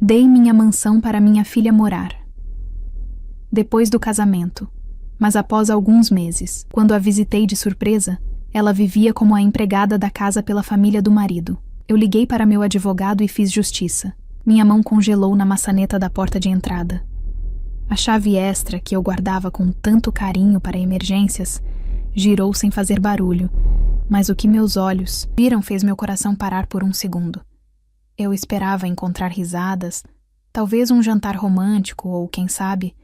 Dei minha mansão para minha filha morar. Depois do casamento, mas após alguns meses, quando a visitei de surpresa, ela vivia como a empregada da casa pela família do marido. Eu liguei para meu advogado e fiz justiça. Minha mão congelou na maçaneta da porta de entrada. A chave extra, que eu guardava com tanto carinho para emergências, girou sem fazer barulho, mas o que meus olhos viram fez meu coração parar por um segundo. Eu esperava encontrar risadas, talvez um jantar romântico ou, quem sabe,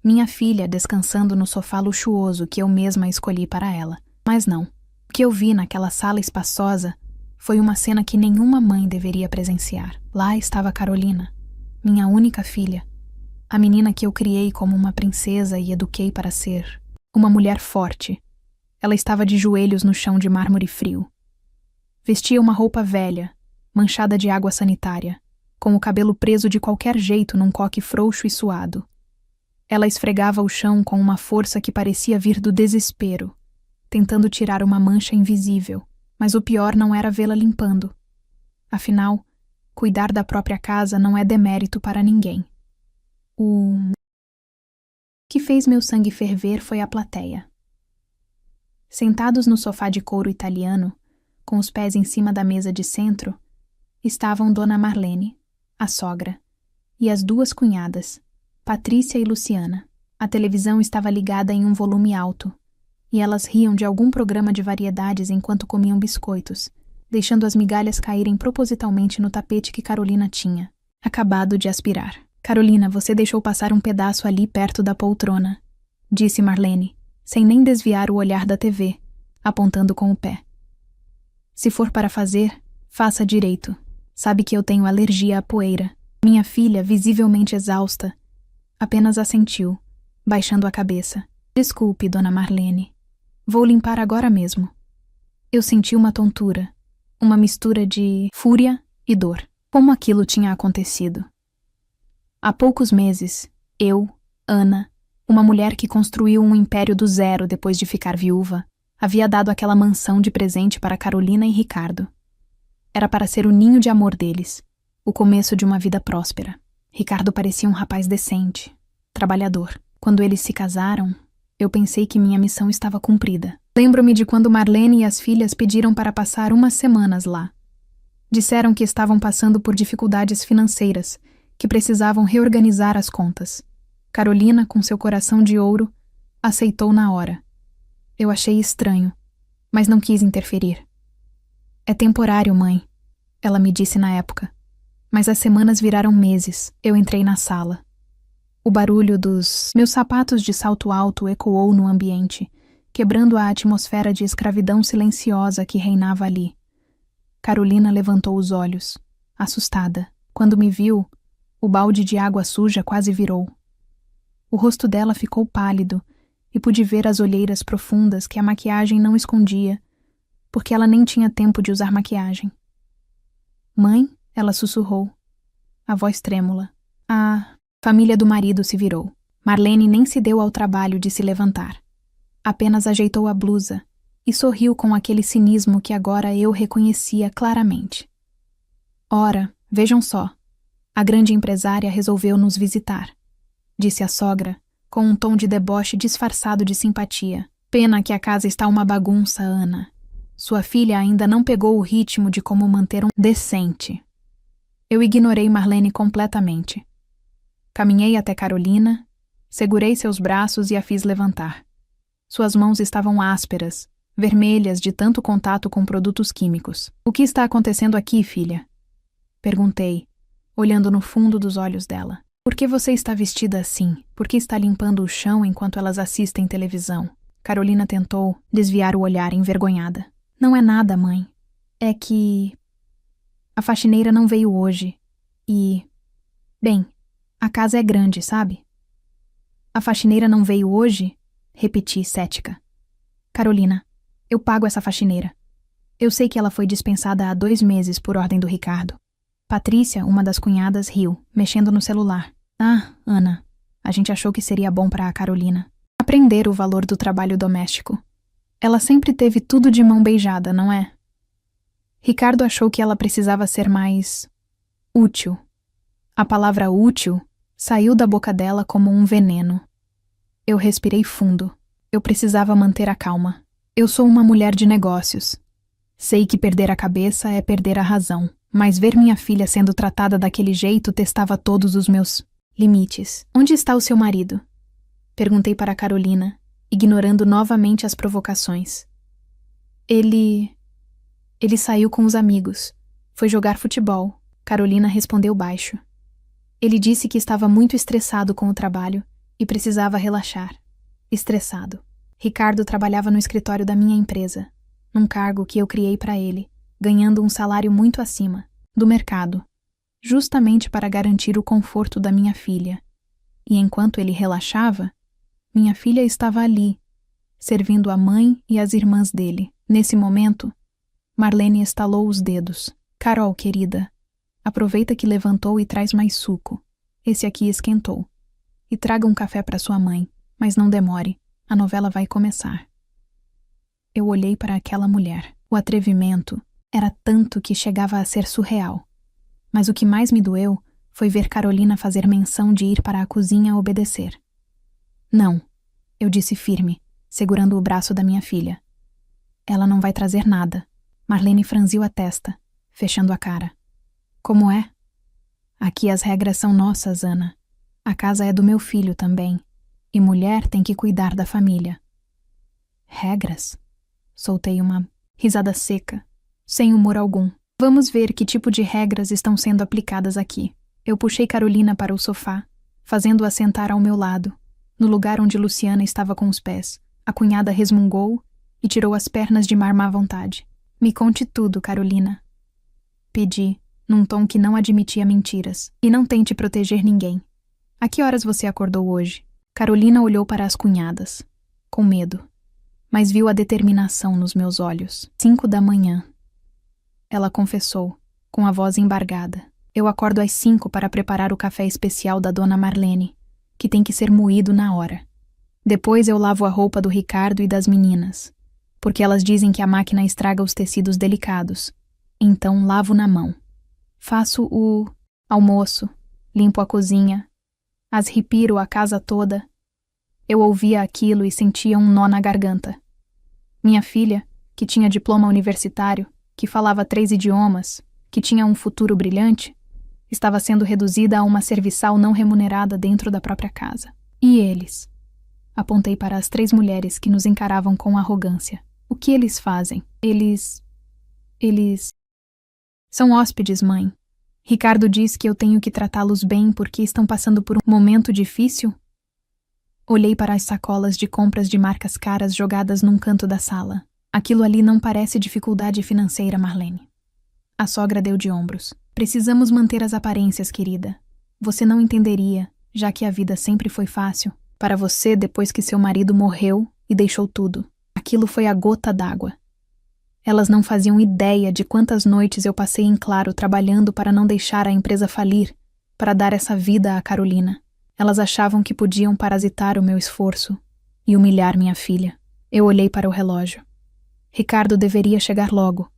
minha filha descansando no sofá luxuoso que eu mesma escolhi para ela. Mas não. O que eu vi naquela sala espaçosa foi uma cena que nenhuma mãe deveria presenciar. Lá estava Carolina, minha única filha, a menina que eu criei como uma princesa e eduquei para ser uma mulher forte. Ela estava de joelhos no chão de mármore frio. Vestia uma roupa velha, manchada de água sanitária, com o cabelo preso de qualquer jeito num coque frouxo e suado. Ela esfregava o chão com uma força que parecia vir do desespero, tentando tirar uma mancha invisível, mas o pior não era vê-la limpando. Afinal, cuidar da própria casa não é demérito para ninguém. O que fez meu sangue ferver foi a plateia. Sentados no sofá de couro italiano, com os pés em cima da mesa de centro, estavam Dona Marlene, a sogra, e as duas cunhadas, Patrícia e Luciana. A televisão estava ligada em um volume alto, e elas riam de algum programa de variedades enquanto comiam biscoitos, deixando as migalhas caírem propositalmente no tapete que Carolina tinha acabado de aspirar. "Carolina, você deixou passar um pedaço ali perto da poltrona", disse Marlene, sem nem desviar o olhar da TV, apontando com o pé. "Se for para fazer, faça direito. Sabe que eu tenho alergia à poeira." Minha filha, visivelmente exausta, apenas assentiu, baixando a cabeça. "Desculpe, Dona Marlene. Vou limpar agora mesmo." Eu senti uma tontura, uma mistura de fúria e dor. Como aquilo tinha acontecido? Há poucos meses, eu, Ana, uma mulher que construiu um império do zero depois de ficar viúva, havia dado aquela mansão de presente para Carolina e Ricardo. Era para ser o ninho de amor deles, o começo de uma vida próspera. Ricardo parecia um rapaz decente, trabalhador. Quando eles se casaram, eu pensei que minha missão estava cumprida. Lembro-me de quando Marlene e as filhas pediram para passar umas semanas lá. Disseram que estavam passando por dificuldades financeiras, que precisavam reorganizar as contas. Carolina, com seu coração de ouro, aceitou na hora. Eu achei estranho, mas não quis interferir. "É temporário, mãe", ela me disse na época. Mas as semanas viraram meses. Eu entrei na sala. O barulho dos meus sapatos de salto alto ecoou no ambiente, quebrando a atmosfera de escravidão silenciosa que reinava ali. Carolina levantou os olhos, assustada. Quando me viu, o balde de água suja quase virou. O rosto dela ficou pálido e pude ver as olheiras profundas que a maquiagem não escondia, porque ela nem tinha tempo de usar maquiagem. "Mãe?", ela sussurrou, a voz trêmula. A família do marido se virou. Marlene nem se deu ao trabalho de se levantar. Apenas ajeitou a blusa e sorriu com aquele cinismo que agora eu reconhecia claramente. "Ora, vejam só, a grande empresária resolveu nos visitar", disse a sogra, com um tom de deboche disfarçado de simpatia. "Pena que a casa está uma bagunça, Ana. Sua filha ainda não pegou o ritmo de como manter um decente." Eu ignorei Marlene completamente. Caminhei até Carolina, segurei seus braços e a fiz levantar. Suas mãos estavam ásperas, vermelhas de tanto contato com produtos químicos. "O que está acontecendo aqui, filha?", perguntei, olhando no fundo dos olhos dela. "Por que você está vestida assim? Por que está limpando o chão enquanto elas assistem televisão?" Carolina tentou desviar o olhar envergonhada. "Não é nada, mãe. É que a faxineira não veio hoje e... Bem, a casa é grande, sabe?" "A faxineira não veio hoje?", repeti, cética. "Carolina, eu pago essa faxineira. Eu sei que ela foi dispensada há 2 meses por ordem do Ricardo." Patrícia, uma das cunhadas, riu, mexendo no celular. "Ah, Ana, a gente achou que seria bom para a Carolina aprender o valor do trabalho doméstico. Ela sempre teve tudo de mão beijada, não é? Ricardo achou que ela precisava ser mais útil. A palavra útil saiu da boca dela como um veneno. Eu respirei fundo. Eu precisava manter a calma. Eu sou uma mulher de negócios. Sei que perder a cabeça é perder a razão, mas ver minha filha sendo tratada daquele jeito testava todos os meus limites. Onde está o seu marido? Perguntei para Carolina, ignorando novamente as provocações. Ele saiu com os amigos. Foi jogar futebol. Carolina respondeu baixo. Ele disse que estava muito estressado com o trabalho e precisava relaxar. Estressado. Ricardo trabalhava no escritório da minha empresa, num cargo que eu criei para ele, ganhando um salário muito acima do mercado, justamente para garantir o conforto da minha filha. E enquanto ele relaxava, minha filha estava ali, servindo a mãe e as irmãs dele. Nesse momento, Marlene estalou os dedos. Carol, querida, aproveita que levantou e traz mais suco. Esse aqui esquentou. E traga um café para sua mãe, mas não demore, a novela vai começar. Eu olhei para aquela mulher. O atrevimento era tanto que chegava a ser surreal. Mas o que mais me doeu foi ver Carolina fazer menção de ir para a cozinha obedecer. Não, eu disse firme, segurando o braço da minha filha. Ela não vai trazer nada. Marlene franziu a testa, fechando a cara. Como é? Aqui as regras são nossas, Ana. A casa é do meu filho também. E mulher tem que cuidar da família. Regras? Soltei uma risada seca, sem humor algum. Vamos ver que tipo de regras estão sendo aplicadas aqui. Eu puxei Carolina para o sofá, fazendo-a sentar ao meu lado, no lugar onde Luciana estava com os pés. A cunhada resmungou e tirou as pernas de mar má vontade. Me conte tudo, Carolina. Pedi, num tom que não admitia mentiras. E não tente proteger ninguém. A que horas você acordou hoje? Carolina olhou para as cunhadas, com medo, mas viu a determinação nos meus olhos. 5 da manhã. Ela confessou, com a voz embargada. Eu acordo às 5 para preparar o café especial da dona Marlene, que tem que ser moído na hora. Depois eu lavo a roupa do Ricardo e das meninas, porque elas dizem que a máquina estraga os tecidos delicados. Então lavo na mão. Faço o almoço, limpo a cozinha, as repiro a casa toda. Eu ouvia aquilo e sentia um nó na garganta. Minha filha, que tinha diploma universitário, que falava 3 idiomas, que tinha um futuro brilhante, estava sendo reduzida a uma serviçal não remunerada dentro da própria casa. E eles? Apontei para as 3 mulheres que nos encaravam com arrogância. O que eles fazem? Eles... São hóspedes, mãe. Ricardo diz que eu tenho que tratá-los bem porque estão passando por um momento difícil? Olhei para as sacolas de compras de marcas caras jogadas num canto da sala. Aquilo ali não parece dificuldade financeira, Marlene. A sogra deu de ombros. Precisamos manter as aparências, querida. Você não entenderia, já que a vida sempre foi fácil. Para você, depois que seu marido morreu e deixou tudo. Aquilo foi a gota d'água. Elas não faziam ideia de quantas noites eu passei em claro trabalhando para não deixar a empresa falir, para dar essa vida a Carolina. Elas achavam que podiam parasitar o meu esforço e humilhar minha filha. Eu olhei para o relógio. Ricardo deveria chegar logo.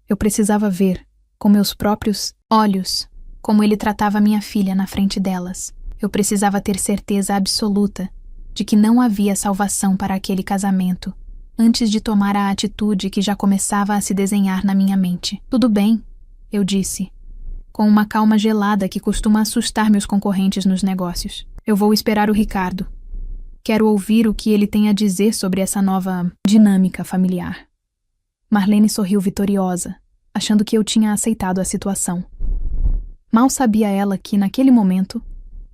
Eu precisava ver, com meus próprios olhos, como ele tratava minha filha na frente delas. Eu precisava ter certeza absoluta de que não havia salvação para aquele casamento, antes de tomar a atitude que já começava a se desenhar na minha mente. Tudo bem, eu disse, com uma calma gelada que costuma assustar meus concorrentes nos negócios. Eu vou esperar o Ricardo. Quero ouvir o que ele tem a dizer sobre essa nova dinâmica familiar. Marlene sorriu vitoriosa, achando que eu tinha aceitado a situação. Mal sabia ela que, naquele momento,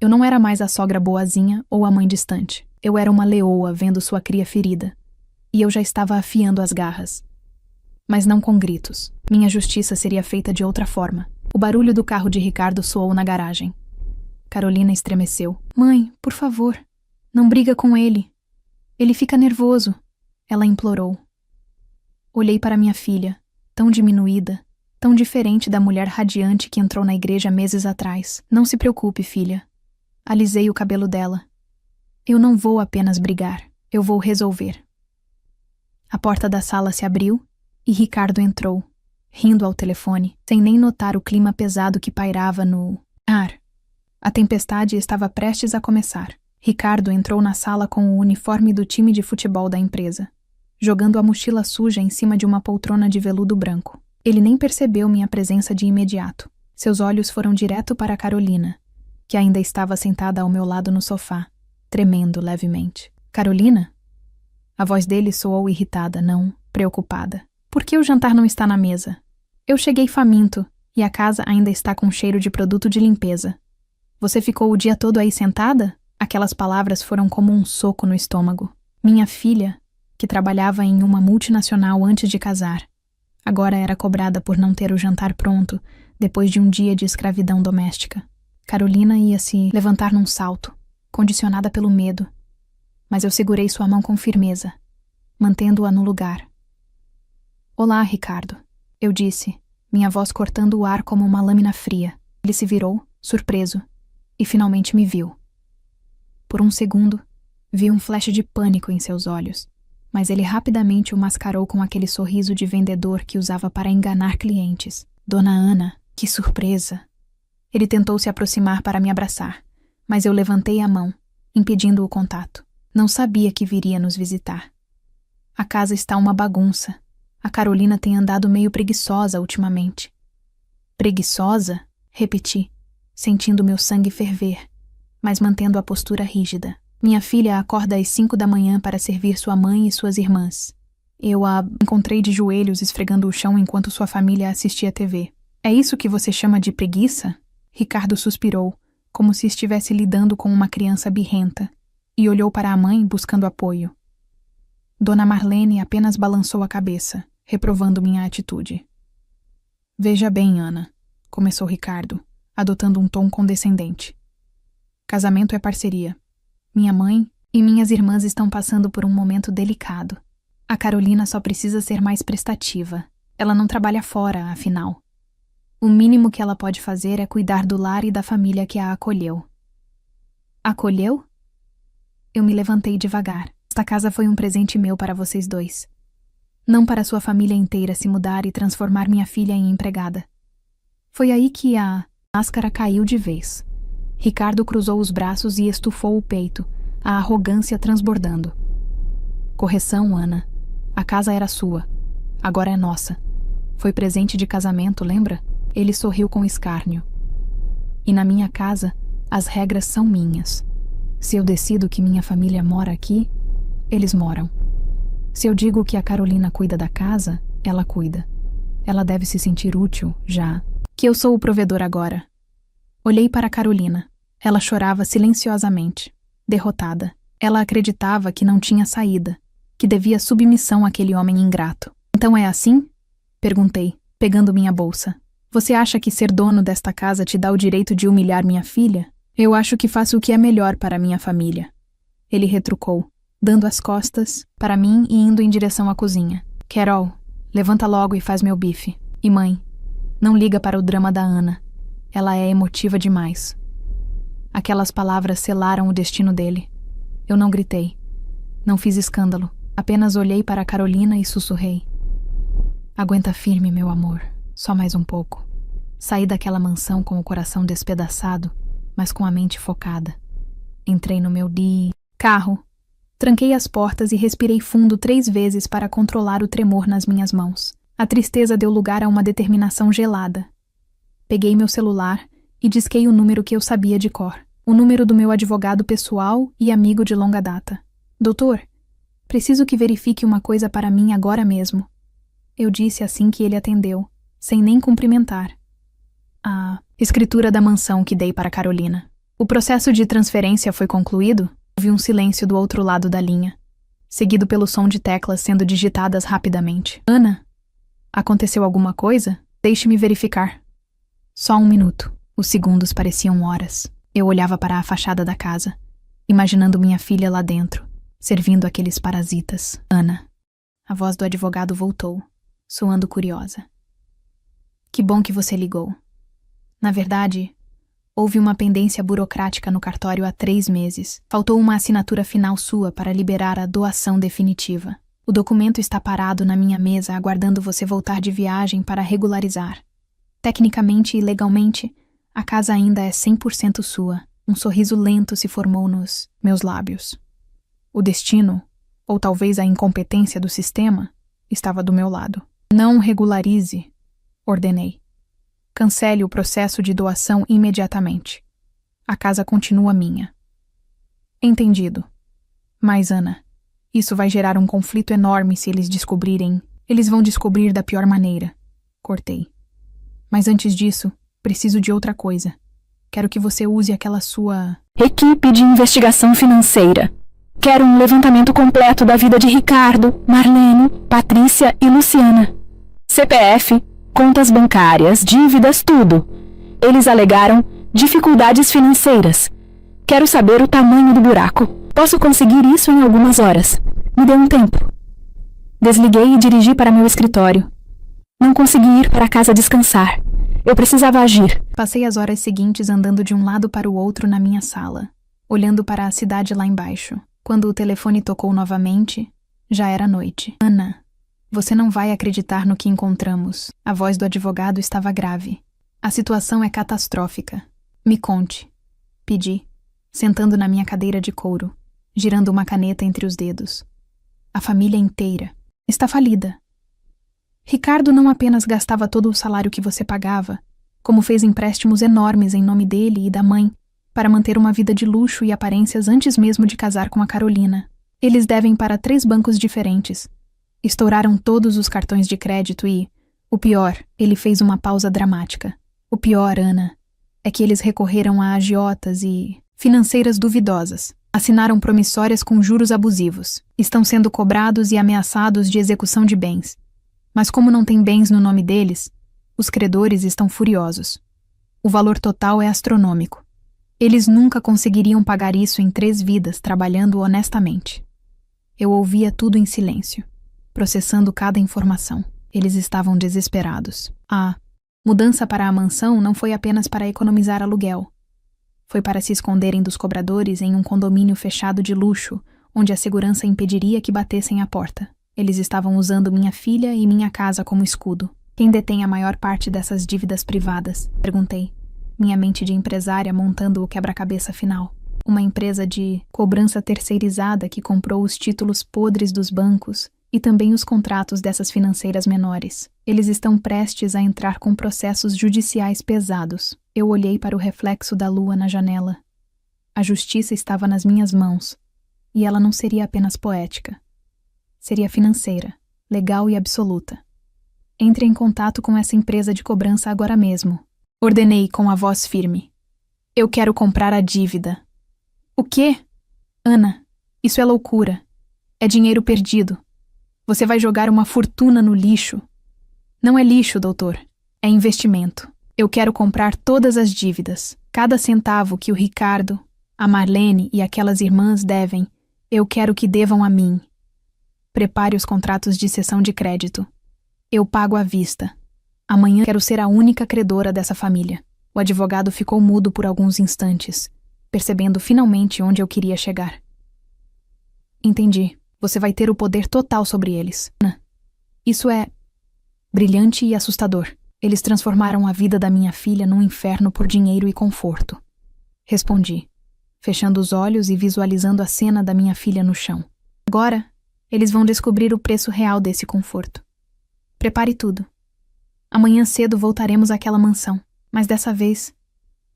eu não era mais a sogra boazinha ou a mãe distante. Eu era uma leoa vendo sua cria ferida. E eu já estava afiando as garras. Mas não com gritos. Minha justiça seria feita de outra forma. O barulho do carro de Ricardo soou na garagem. Carolina estremeceu. Mãe, por favor, não briga com ele. Ele fica nervoso. Ela implorou. Olhei para minha filha, tão diminuída, tão diferente da mulher radiante que entrou na igreja meses atrás. Não se preocupe, filha. Alisei o cabelo dela. Eu não vou apenas brigar. Eu vou resolver. A porta da sala se abriu e Ricardo entrou, rindo ao telefone, sem nem notar o clima pesado que pairava no ar. A tempestade estava prestes a começar. Ricardo entrou na sala com o uniforme do time de futebol da empresa, jogando a mochila suja em cima de uma poltrona de veludo branco. Ele nem percebeu minha presença de imediato. Seus olhos foram direto para Carolina, que ainda estava sentada ao meu lado no sofá, tremendo levemente. Carolina? A voz dele soou irritada, não preocupada. Por que o jantar não está na mesa? Eu cheguei faminto, e a casa ainda está com cheiro de produto de limpeza. Você ficou o dia todo aí sentada? Aquelas palavras foram como um soco no estômago. Minha filha, que trabalhava em uma multinacional antes de casar, agora era cobrada por não ter o jantar pronto depois de um dia de escravidão doméstica. Carolina ia se levantar num salto, condicionada pelo medo, mas eu segurei sua mão com firmeza, mantendo-a no lugar. Olá, Ricardo, eu disse, minha voz cortando o ar como uma lâmina fria. Ele se virou, surpreso, e finalmente me viu. Por um segundo, vi um flash de pânico em seus olhos, mas ele rapidamente o mascarou com aquele sorriso de vendedor que usava para enganar clientes. Dona Ana, que surpresa! Ele tentou se aproximar para me abraçar, mas eu levantei a mão, impedindo o contato. Não sabia que viria nos visitar. A casa está uma bagunça. A Carolina tem andado meio preguiçosa ultimamente. Preguiçosa? Repeti, sentindo meu sangue ferver, mas mantendo a postura rígida. Minha filha acorda às 5 da manhã para servir sua mãe e suas irmãs. Eu a encontrei de joelhos esfregando o chão enquanto sua família assistia TV. É isso que você chama de preguiça? Ricardo suspirou, como se estivesse lidando com uma criança birrenta, e olhou para a mãe buscando apoio. Dona Marlene apenas balançou a cabeça, reprovando minha atitude. Veja bem, Ana, começou Ricardo, adotando um tom condescendente. Casamento é parceria. Minha mãe e minhas irmãs estão passando por um momento delicado. A Carolina só precisa ser mais prestativa. Ela não trabalha fora, afinal. O mínimo que ela pode fazer é cuidar do lar e da família que a acolheu. Acolheu? Eu me levantei devagar. Esta casa foi um presente meu para vocês dois. Não para sua família inteira se mudar e transformar minha filha em empregada. Foi aí que a máscara caiu de vez. Ricardo cruzou os braços e estufou o peito, a arrogância transbordando. Correção, Ana. A casa era sua. Agora é nossa. Foi presente de casamento, lembra? Ele sorriu com escárnio. E na minha casa, as regras são minhas. Se eu decido que minha família mora aqui, eles moram. Se eu digo que a Carolina cuida da casa, ela cuida. Ela deve se sentir útil, já que eu sou o provedor agora. Olhei para a Carolina. Ela chorava silenciosamente, derrotada. Ela acreditava que não tinha saída, que devia submissão àquele homem ingrato. Então é assim? Perguntei, pegando minha bolsa. Você acha que ser dono desta casa te dá o direito de humilhar minha filha? Eu acho que faço o que é melhor para minha família. Ele retrucou, dando as costas para mim e indo em direção à cozinha. Carol, levanta logo e faz meu bife. E mãe, não liga para o drama da Ana. Ela é emotiva demais. Aquelas palavras selaram o destino dele. Eu não gritei. Não fiz escândalo. Apenas olhei para a Carolina e sussurrei. Aguenta firme, meu amor. Só mais um pouco. Saí daquela mansão com o coração despedaçado, mas com a mente focada. Entrei no meu carro. Tranquei as portas e respirei fundo 3 vezes para controlar o tremor nas minhas mãos. A tristeza deu lugar a uma determinação gelada. Peguei meu celular e disquei o número que eu sabia de cor. O número do meu advogado pessoal e amigo de longa data. Doutor, preciso que verifique uma coisa para mim agora mesmo. Eu disse assim que ele atendeu, sem nem cumprimentar. A escritura da mansão que dei para Carolina. O processo de transferência foi concluído? Houve um silêncio do outro lado da linha, seguido pelo som de teclas sendo digitadas rapidamente. Ana, aconteceu alguma coisa? Deixe-me verificar. Só 1 minuto. Os segundos pareciam horas. Eu olhava para a fachada da casa, imaginando minha filha lá dentro, servindo aqueles parasitas. Ana. A voz do advogado voltou, soando curiosa. Que bom que você ligou. Na verdade, houve uma pendência burocrática no cartório há 3 meses. Faltou uma assinatura final sua para liberar a doação definitiva. O documento está parado na minha mesa aguardando você voltar de viagem para regularizar. Tecnicamente e legalmente, A casa ainda é 100% sua. Um sorriso lento se formou nos meus lábios. O destino, ou talvez a incompetência do sistema, estava do meu lado. Não regularize, ordenei. Cancele o processo de doação imediatamente. A casa continua minha. Entendido. Mas, Ana, isso vai gerar um conflito enorme se eles descobrirem. Eles vão descobrir da pior maneira. Cortei. Mas antes disso, preciso de outra coisa. Quero que você use aquela sua... Equipe de investigação financeira. Quero um levantamento completo da vida de Ricardo, Marlene, Patrícia e Luciana. CPF, contas bancárias, dívidas, tudo. Eles alegaram dificuldades financeiras. Quero saber o tamanho do buraco. Posso conseguir isso em algumas horas. Me dê um tempo. Desliguei e dirigi para meu escritório. Não consegui ir para casa descansar. Eu precisava agir. Passei as horas seguintes andando de um lado para o outro na minha sala, olhando para a cidade lá embaixo. Quando o telefone tocou novamente, já era noite. Ana, você não vai acreditar no que encontramos. A voz do advogado estava grave. A situação é catastrófica. Me conte. Pedi, sentando na minha cadeira de couro, girando uma caneta entre os dedos. A família inteira está falida. Ricardo não apenas gastava todo o salário que você pagava, como fez empréstimos enormes em nome dele e da mãe para manter uma vida de luxo e aparências antes mesmo de casar com a Carolina. Eles devem para 3 bancos diferentes. Estouraram todos os cartões de crédito e, o pior, ele fez uma pausa dramática. O pior, Ana, é que eles recorreram a agiotas e financeiras duvidosas. Assinaram promissórias com juros abusivos. Estão sendo cobrados e ameaçados de execução de bens. Mas como não tem bens no nome deles, os credores estão furiosos. O valor total é astronômico. Eles nunca conseguiriam pagar isso em 3 vidas trabalhando honestamente. Eu ouvia tudo em silêncio, processando cada informação. Eles estavam desesperados. A mudança para a mansão não foi apenas para economizar aluguel. Foi para se esconderem dos cobradores em um condomínio fechado de luxo, onde a segurança impediria que batessem à porta. Eles estavam usando minha filha e minha casa como escudo. Quem detém a maior parte dessas dívidas privadas? Perguntei, minha mente de empresária montando o quebra-cabeça final. Uma empresa de cobrança terceirizada que comprou os títulos podres dos bancos e também os contratos dessas financeiras menores. Eles estão prestes a entrar com processos judiciais pesados. Eu olhei para o reflexo da lua na janela. A justiça estava nas minhas mãos, e ela não seria apenas poética. Seria financeira, legal e absoluta. Entre em contato com essa empresa de cobrança agora mesmo. Ordenei com a voz firme. Eu quero comprar a dívida. O quê? Ana, isso é loucura. É dinheiro perdido. Você vai jogar uma fortuna no lixo. Não é lixo, doutor. É investimento. Eu quero comprar todas as dívidas. Cada centavo que o Ricardo, a Marlene e aquelas irmãs devem, eu quero que devam a mim. Prepare os contratos de cessão de crédito. Eu pago à vista. Amanhã quero ser a única credora dessa família. O advogado ficou mudo por alguns instantes, percebendo finalmente onde eu queria chegar. Entendi. Você vai ter o poder total sobre eles. Isso é brilhante e assustador. Eles transformaram a vida da minha filha num inferno por dinheiro e conforto. Respondi, fechando os olhos e visualizando a cena da minha filha no chão. Agora, eles vão descobrir o preço real desse conforto. Prepare tudo. Amanhã cedo voltaremos àquela mansão, mas dessa vez,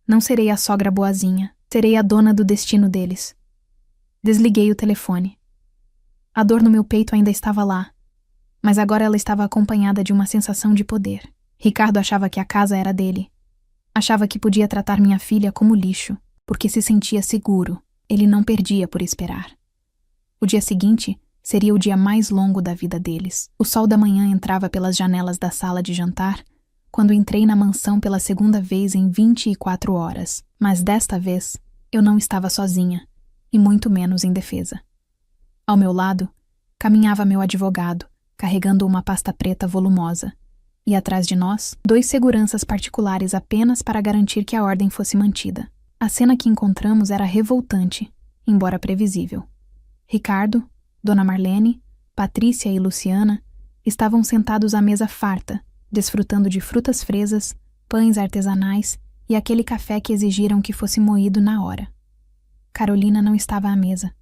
não serei a sogra boazinha, serei a dona do destino deles. Desliguei o telefone. A dor no meu peito ainda estava lá, mas agora ela estava acompanhada de uma sensação de poder. Ricardo achava que a casa era dele. Achava que podia tratar minha filha como lixo, porque se sentia seguro. Ele não perdia por esperar. O dia seguinte seria o dia mais longo da vida deles. O sol da manhã entrava pelas janelas da sala de jantar, quando entrei na mansão pela segunda vez em 24 horas. Mas desta vez, eu não estava sozinha, e muito menos indefesa. Ao meu lado, caminhava meu advogado, carregando uma pasta preta volumosa, e atrás de nós, 2 seguranças particulares apenas para garantir que a ordem fosse mantida. A cena que encontramos era revoltante, embora previsível. Ricardo, Dona Marlene, Patrícia e Luciana estavam sentados à mesa farta, desfrutando de frutas fresas, pães artesanais e aquele café que exigiram que fosse moído na hora. Carolina não estava à mesa.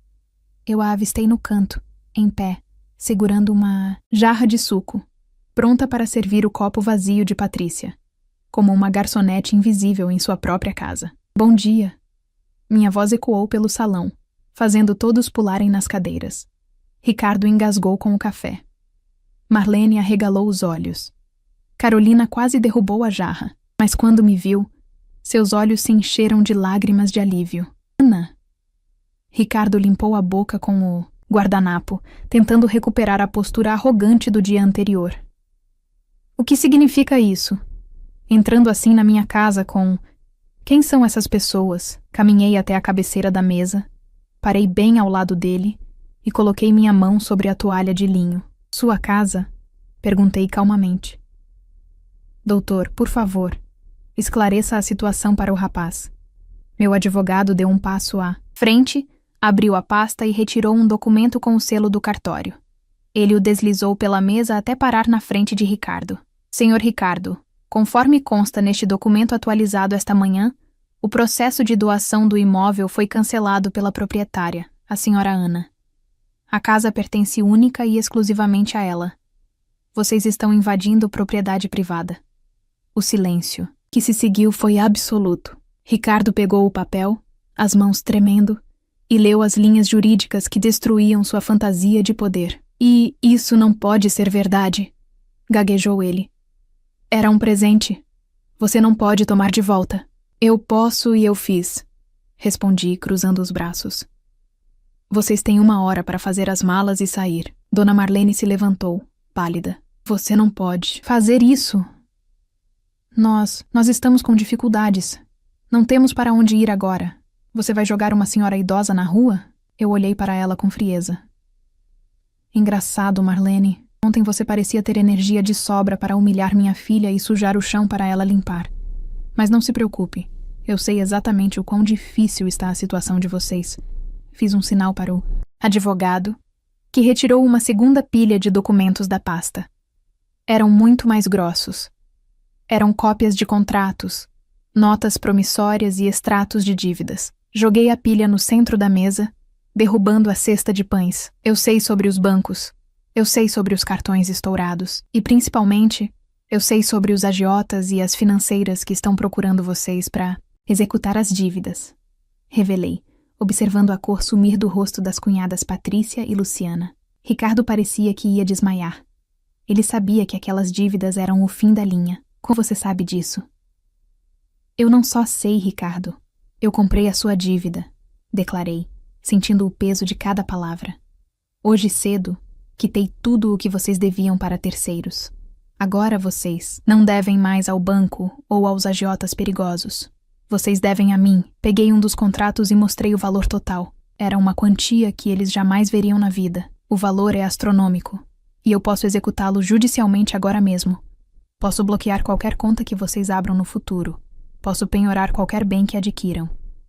Eu a avistei no canto, em pé, segurando uma jarra de suco, pronta para servir o copo vazio de Patrícia, como uma garçonete invisível em sua própria casa. Bom dia! Minha voz ecoou pelo salão, fazendo todos pularem nas cadeiras. Ricardo engasgou com o café. Marlene arregalou os olhos. Carolina quase derrubou a jarra, mas quando me viu, seus olhos se encheram de lágrimas de alívio. Ana! Ricardo limpou a boca com o guardanapo, tentando recuperar a postura arrogante do dia anterior. O que significa isso? Entrando assim na minha casa com... Quem são essas pessoas? Caminhei até a cabeceira da mesa, parei bem ao lado dele e coloquei minha mão sobre a toalha de linho. Sua casa? Perguntei calmamente. Doutor, por favor, esclareça a situação para o rapaz. Meu advogado deu um passo à frente, abriu a pasta e retirou um documento com o selo do cartório. Ele o deslizou pela mesa até parar na frente de Ricardo. Senhor Ricardo, conforme consta neste documento atualizado esta manhã, o processo de doação do imóvel foi cancelado pela proprietária, a senhora Ana. A casa pertence única e exclusivamente a ela. Vocês estão invadindo propriedade privada. O silêncio que se seguiu foi absoluto. Ricardo pegou o papel, as mãos tremendo, e leu as linhas jurídicas que destruíam sua fantasia de poder. E isso não pode ser verdade, gaguejou ele. Era um presente. Você não pode tomar de volta. Eu posso e eu fiz, respondi, cruzando os braços. Vocês têm 1 hora para fazer as malas e sair. Dona Marlene se levantou, pálida. Você não pode fazer isso. Nós estamos com dificuldades. Não temos para onde ir agora. Você vai jogar uma senhora idosa na rua? Eu olhei para ela com frieza. Engraçado, Marlene. Ontem você parecia ter energia de sobra para humilhar minha filha e sujar o chão para ela limpar. Mas não se preocupe. Eu sei exatamente o quão difícil está a situação de vocês. Fiz um sinal para o advogado, que retirou uma segunda pilha de documentos da pasta. Eram muito mais grossos. Eram cópias de contratos, notas promissórias e extratos de dívidas. Joguei a pilha no centro da mesa, derrubando a cesta de pães. Eu sei sobre os bancos. Eu sei sobre os cartões estourados. E, principalmente, eu sei sobre os agiotas e as financeiras que estão procurando vocês para executar as dívidas. Revelei, observando a cor sumir do rosto das cunhadas Patrícia e Luciana. Ricardo parecia que ia desmaiar. Ele sabia que aquelas dívidas eram o fim da linha. Como você sabe disso? Eu não só sei, Ricardo. Eu comprei a sua dívida, declarei, sentindo o peso de cada palavra. Hoje cedo, quitei tudo o que vocês deviam para terceiros. Agora vocês não devem mais ao banco ou aos agiotas perigosos. Vocês devem a mim. Peguei um dos contratos e mostrei o valor total. Era uma quantia que eles jamais veriam na vida. O valor é astronômico. E eu posso executá-lo judicialmente agora mesmo. Posso bloquear qualquer conta que vocês abram no futuro. Posso penhorar qualquer bem que adquiram.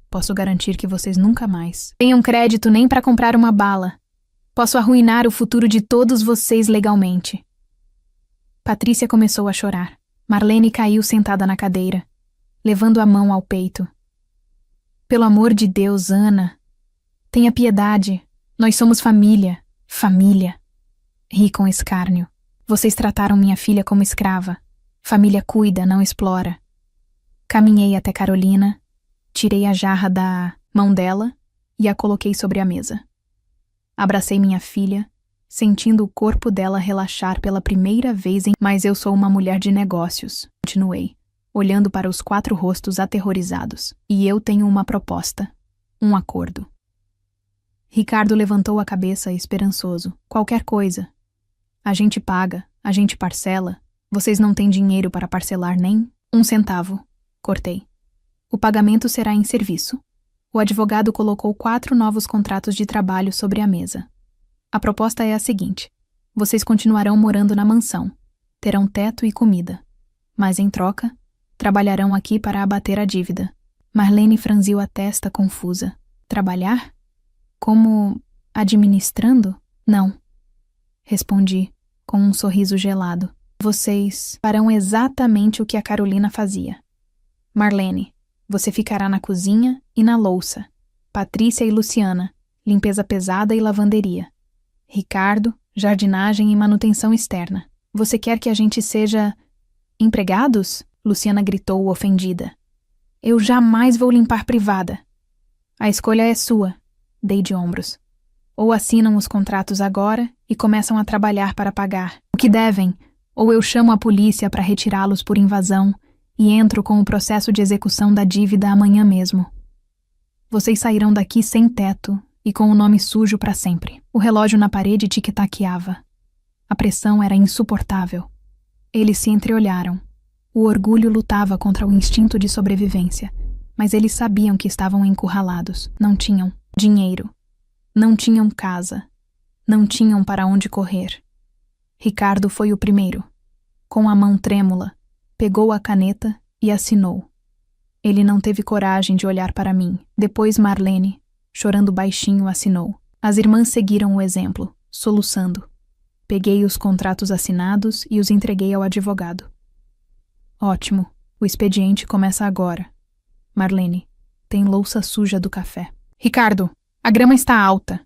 Posso garantir que vocês nunca mais tenham crédito nem para comprar uma bala. Posso arruinar o futuro de todos vocês legalmente. Patrícia começou a chorar. Marlene caiu sentada na cadeira, levando a mão ao peito. Pelo amor de Deus, Ana. Tenha piedade. Nós somos família. Família. Ri com escárnio. Vocês trataram minha filha como escrava. Família cuida, não explora. Caminhei até Carolina, tirei a jarra da mão dela e a coloquei sobre a mesa. Abracei minha filha, sentindo o corpo dela relaxar pela primeira vez em... Mas eu sou uma mulher de negócios, continuei, olhando para os 4 rostos aterrorizados. E eu tenho uma proposta, um acordo. Ricardo levantou a cabeça esperançoso. Qualquer coisa. A gente paga, a gente parcela. Vocês não têm dinheiro para parcelar nem 1 centavo. Cortei. O pagamento será em serviço. O advogado colocou 4 novos contratos de trabalho sobre a mesa. A proposta é a seguinte. Vocês continuarão morando na mansão. Terão teto e comida. Mas, em troca, trabalharão aqui para abater a dívida. Marlene franziu a testa confusa. Trabalhar? Como administrando? Não. Respondi, com um sorriso gelado. Vocês farão exatamente o que a Carolina fazia. Marlene, você ficará na cozinha e na louça. Patrícia e Luciana, limpeza pesada e lavanderia. Ricardo, jardinagem e manutenção externa. Você quer que a gente seja... empregados? Luciana gritou, ofendida. Eu jamais vou limpar privada. A escolha é sua. Dei de ombros. Ou assinam os contratos agora e começam a trabalhar para pagar o que devem, ou eu chamo a polícia para retirá-los por invasão e entro com o processo de execução da dívida amanhã mesmo. Vocês sairão daqui sem teto e com o nome sujo para sempre. O relógio na parede tic-taqueava. A pressão era insuportável. Eles se entreolharam. O orgulho lutava contra o instinto de sobrevivência, mas eles sabiam que estavam encurralados. Não tinham dinheiro. Não tinham casa. Não tinham para onde correr. Ricardo foi o primeiro. Com a mão trêmula, pegou a caneta e assinou. Ele não teve coragem de olhar para mim. Depois Marlene, chorando baixinho, assinou. As irmãs seguiram o exemplo, soluçando. Peguei os contratos assinados e os entreguei ao advogado. Ótimo, o expediente começa agora. Marlene, tem louça suja do café. Ricardo, a grama está alta.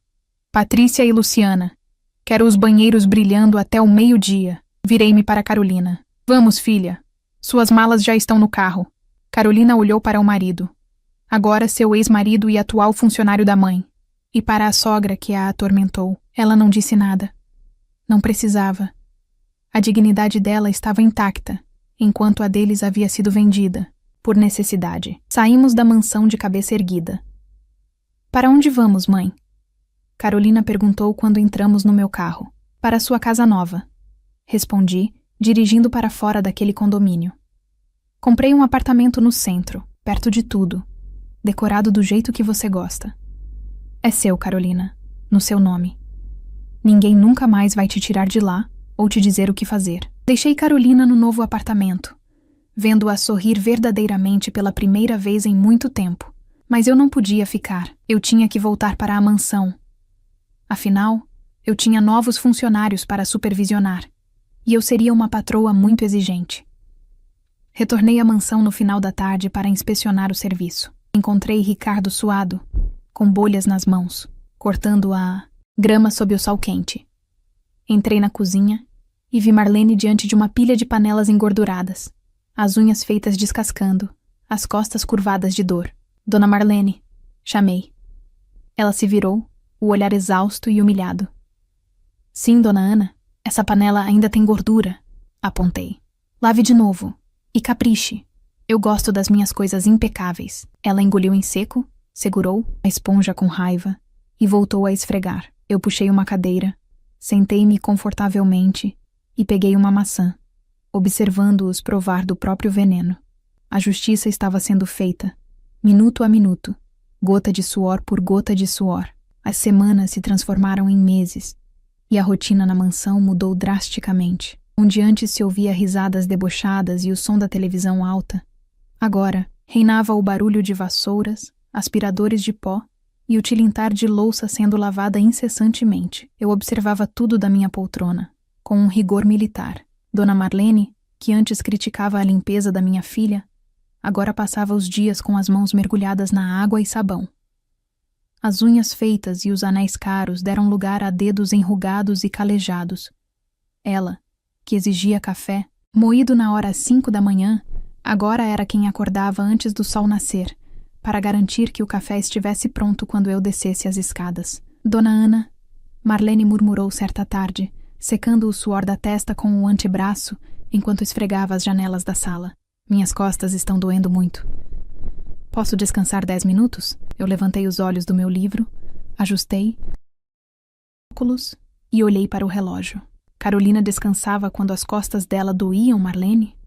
Patrícia e Luciana, quero os banheiros brilhando até o meio-dia. Virei-me para Carolina. Vamos, filha. Suas malas já estão no carro. Carolina olhou para o marido. Agora seu ex-marido e atual funcionário da mãe. E para a sogra que a atormentou. Ela não disse nada. Não precisava. A dignidade dela estava intacta, enquanto a deles havia sido vendida, por necessidade. Saímos da mansão de cabeça erguida. Para onde vamos, mãe? Carolina perguntou quando entramos no meu carro. Para sua casa nova. Respondi, dirigindo para fora daquele condomínio. Comprei um apartamento no centro, perto de tudo, decorado do jeito que você gosta. É seu, Carolina, no seu nome. Ninguém nunca mais vai te tirar de lá ou te dizer o que fazer. Deixei Carolina no novo apartamento, vendo-a sorrir verdadeiramente pela primeira vez em muito tempo. Mas eu não podia ficar. Eu tinha que voltar para a mansão. Afinal, eu tinha novos funcionários para supervisionar, e eu seria uma patroa muito exigente. Retornei à mansão no final da tarde para inspecionar o serviço. Encontrei Ricardo suado, com bolhas nas mãos, cortando a grama sob o sol quente. Entrei na cozinha e vi Marlene diante de uma pilha de panelas engorduradas, as unhas feitas descascando, as costas curvadas de dor. Dona Marlene, chamei. Ela se virou, o olhar exausto e humilhado. Sim, dona Ana, essa panela ainda tem gordura, apontei. Lave de novo e capriche. Eu gosto das minhas coisas impecáveis. Ela engoliu em seco, segurou a esponja com raiva e voltou a esfregar. Eu puxei uma cadeira, sentei-me confortavelmente e peguei uma maçã, observando-os provar do próprio veneno. A justiça estava sendo feita, minuto a minuto, gota de suor por gota de suor. As semanas se transformaram em meses, e a rotina na mansão mudou drasticamente. Onde antes se ouvia risadas debochadas e o som da televisão alta, agora reinava o barulho de vassouras, aspiradores de pó e o tilintar de louça sendo lavada incessantemente. Eu observava tudo da minha poltrona, com um rigor militar. Dona Marlene, que antes criticava a limpeza da minha filha, agora passava os dias com as mãos mergulhadas na água e sabão. As unhas feitas e os anéis caros deram lugar a dedos enrugados e calejados. Ela, que exigia café, moído na hora 5 da manhã, agora era quem acordava antes do sol nascer, para garantir que o café estivesse pronto quando eu descesse as escadas. Dona Ana, Marlene murmurou certa tarde, secando o suor da testa com o antebraço enquanto esfregava as janelas da sala. Minhas costas estão doendo muito. Posso descansar 10 minutos? Eu levantei os olhos do meu livro, ajustei óculos e olhei para o relógio. Carolina descansava quando as costas dela doíam, Marlene?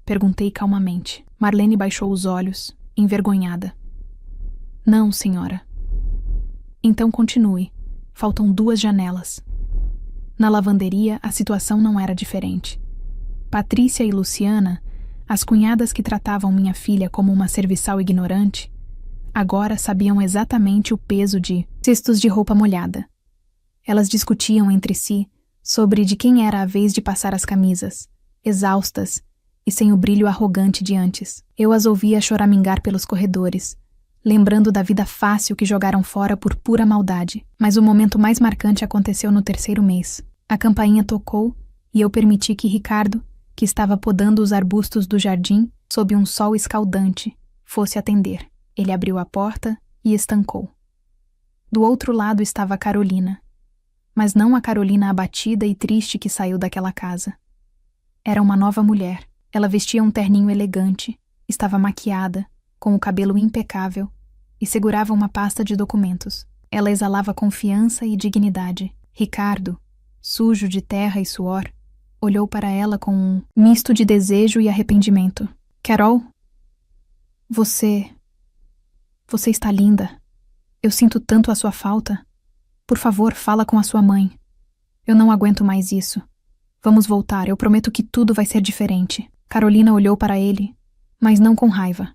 Perguntei calmamente. Marlene baixou os olhos, envergonhada. Não, senhora. Então continue. Faltam 2 janelas. Na lavanderia, a situação não era diferente. Patrícia e Luciana, as cunhadas que tratavam minha filha como uma serviçal ignorante, agora sabiam exatamente o peso de cestos de roupa molhada. Elas discutiam entre si sobre de quem era a vez de passar as camisas, exaustas e sem o brilho arrogante de antes. Eu as ouvia choramingar pelos corredores, lembrando da vida fácil que jogaram fora por pura maldade. Mas o momento mais marcante aconteceu no 3º mês. A campainha tocou e eu permiti que Ricardo, que estava podando os arbustos do jardim sob um sol escaldante, fosse atender. Ele abriu a porta e estancou. Do outro lado estava Carolina, mas não a Carolina abatida e triste que saiu daquela casa. Era uma nova mulher. Ela vestia um terninho elegante, estava maquiada, com o cabelo impecável, e segurava uma pasta de documentos. Ela exalava confiança e dignidade. Ricardo, sujo de terra e suor, olhou para ela com um misto de desejo e arrependimento. Carol, você está linda. Eu sinto tanto a sua falta. Por favor, fala com a sua mãe. Eu não aguento mais isso. Vamos voltar, eu prometo que tudo vai ser diferente. Carolina olhou para ele, mas não com raiva.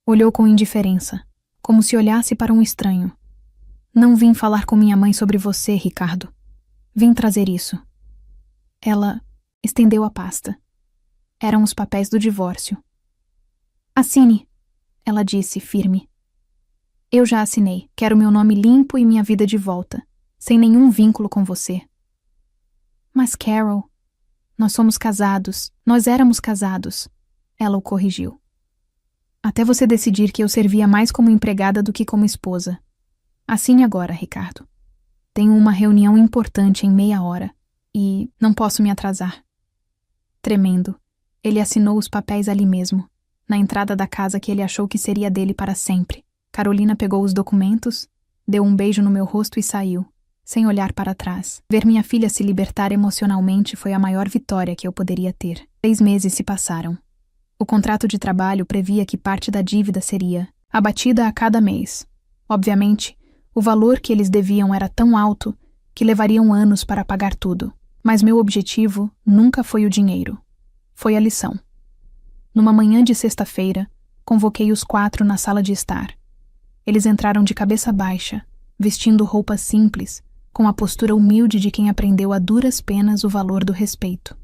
Olhou com indiferença, como se olhasse para um estranho. Não vim falar com minha mãe sobre você, Ricardo. Vim trazer isso. Ela estendeu a pasta. Eram os papéis do divórcio. Assine, ela disse, firme. Eu já assinei. Quero meu nome limpo e minha vida de volta, sem nenhum vínculo com você. Mas, Carol, nós somos casados. Nós éramos casados. Ela o corrigiu. Até você decidir que eu servia mais como empregada do que como esposa. Assine agora, Ricardo. Tenho uma reunião importante em meia hora e não posso me atrasar. Tremendo, ele assinou os papéis ali mesmo, na entrada da casa que ele achou que seria dele para sempre. Carolina pegou os documentos, deu um beijo no meu rosto e saiu, sem olhar para trás. Ver minha filha se libertar emocionalmente foi a maior vitória que eu poderia ter. 6 meses se passaram. O contrato de trabalho previa que parte da dívida seria abatida a cada mês. Obviamente, o valor que eles deviam era tão alto que levariam anos para pagar tudo. Mas meu objetivo nunca foi o dinheiro. Foi a lição. Numa manhã de sexta-feira, convoquei os 4 na sala de estar. Eles entraram de cabeça baixa, vestindo roupas simples, com a postura humilde de quem aprendeu a duras penas o valor do respeito.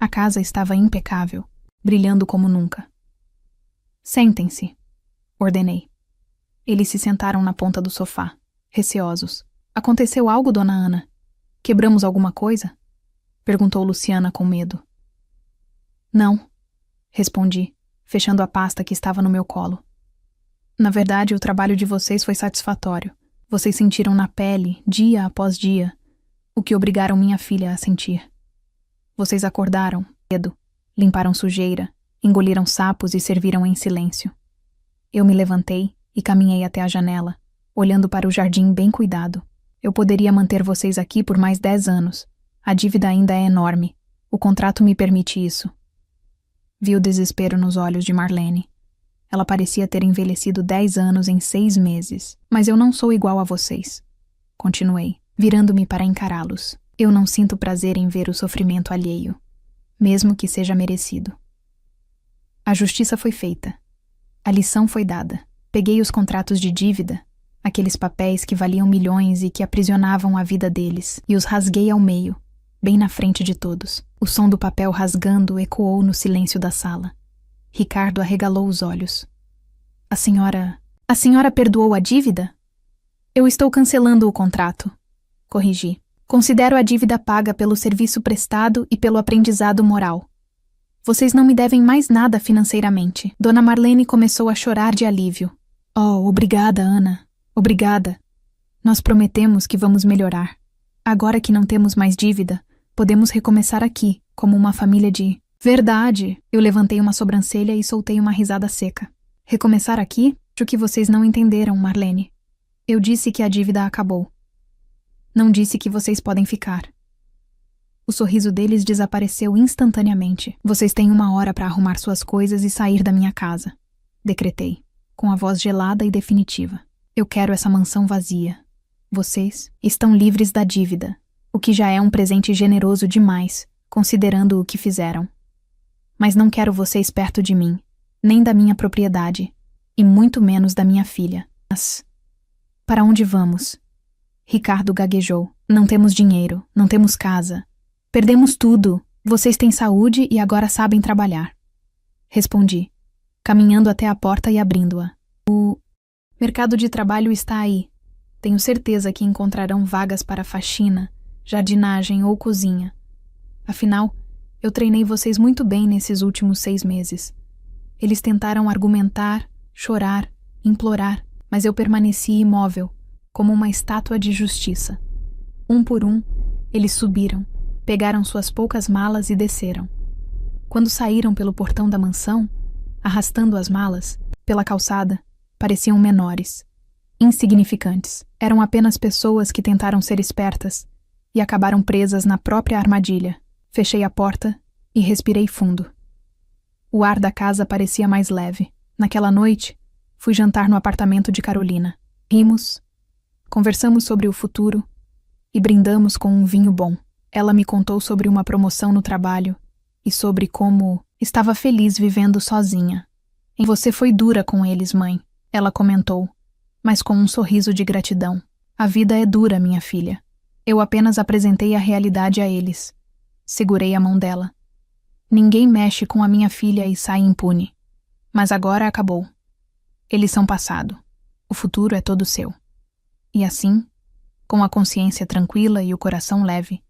A casa estava impecável, brilhando como nunca. Sentem-se, ordenei. Eles se sentaram na ponta do sofá, receosos. Aconteceu algo, dona Ana? Quebramos alguma coisa? Perguntou Luciana com medo. Não, respondi, fechando a pasta que estava no meu colo. Na verdade, o trabalho de vocês foi satisfatório. Vocês sentiram na pele, dia após dia, o que obrigaram minha filha a sentir. Vocês acordaram, cedo, limparam sujeira, engoliram sapos e serviram em silêncio. Eu me levantei e caminhei até a janela, olhando para o jardim bem cuidado. Eu poderia manter vocês aqui por mais 10 anos. A dívida ainda é enorme. O contrato me permite isso. Vi o desespero nos olhos de Marlene. Ela parecia ter envelhecido 10 anos em 6 meses. Mas eu não sou igual a vocês. Continuei, virando-me para encará-los. Eu não sinto prazer em ver o sofrimento alheio, mesmo que seja merecido. A justiça foi feita. A lição foi dada. Peguei os contratos de dívida, aqueles papéis que valiam milhões e que aprisionavam a vida deles, e os rasguei ao meio, bem na frente de todos. O som do papel rasgando ecoou no silêncio da sala. Ricardo arregalou os olhos. A senhora perdoou a dívida? Eu estou cancelando o contrato, corrigi. Considero a dívida paga pelo serviço prestado e pelo aprendizado moral. Vocês não me devem mais nada financeiramente. Dona Marlene começou a chorar de alívio. Oh, obrigada, Ana. Obrigada. Nós prometemos que vamos melhorar. Agora que não temos mais dívida, podemos recomeçar aqui, como uma família de... Verdade! Eu levantei uma sobrancelha e soltei uma risada seca. Recomeçar aqui? Acho que vocês não entenderam, Marlene. Eu disse que a dívida acabou. Não disse que vocês podem ficar. O sorriso deles desapareceu instantaneamente. Vocês têm 1 hora para arrumar suas coisas e sair da minha casa. Decretei, com a voz gelada e definitiva. Eu quero essa mansão vazia. Vocês estão livres da dívida, o que já é um presente generoso demais, considerando o que fizeram. Mas não quero vocês perto de mim, nem da minha propriedade, e muito menos da minha filha. Mas... para onde vamos? Ricardo gaguejou. Não temos dinheiro, não temos casa. Perdemos tudo, Vocês têm saúde e agora sabem trabalhar. Respondi, caminhando até a porta e abrindo-a. O mercado de trabalho está aí. Tenho certeza que encontrarão vagas para faxina, jardinagem ou cozinha. Afinal, eu treinei vocês muito bem nesses últimos 6 meses. Eles tentaram argumentar, chorar, implorar, mas eu permaneci imóvel, como uma estátua de justiça. Um por um, eles subiram, pegaram suas poucas malas e desceram. Quando saíram pelo portão da mansão, arrastando as malas, pela calçada, pareciam menores, insignificantes. Eram apenas pessoas que tentaram ser espertas e acabaram presas na própria armadilha. Fechei a porta e respirei fundo. O ar da casa parecia mais leve. Naquela noite, fui jantar no apartamento de Carolina. Rimos, conversamos sobre o futuro e brindamos com um vinho bom. Ela me contou sobre uma promoção no trabalho e sobre como estava feliz vivendo sozinha. Você foi dura com eles, mãe, ela comentou, mas com um sorriso de gratidão. A vida é dura, minha filha. Eu apenas apresentei a realidade a eles. Segurei a mão dela. Ninguém mexe com a minha filha e sai impune. Mas agora acabou. Eles são passado. O futuro é todo seu. E assim, com a consciência tranquila e o coração leve,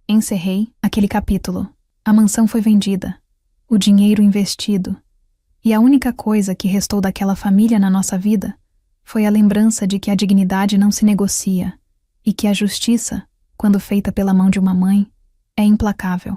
encerrei aquele capítulo. A mansão foi vendida, o dinheiro investido, e a única coisa que restou daquela família na nossa vida foi a lembrança de que a dignidade não se negocia e que a justiça, quando feita pela mão de uma mãe, é implacável.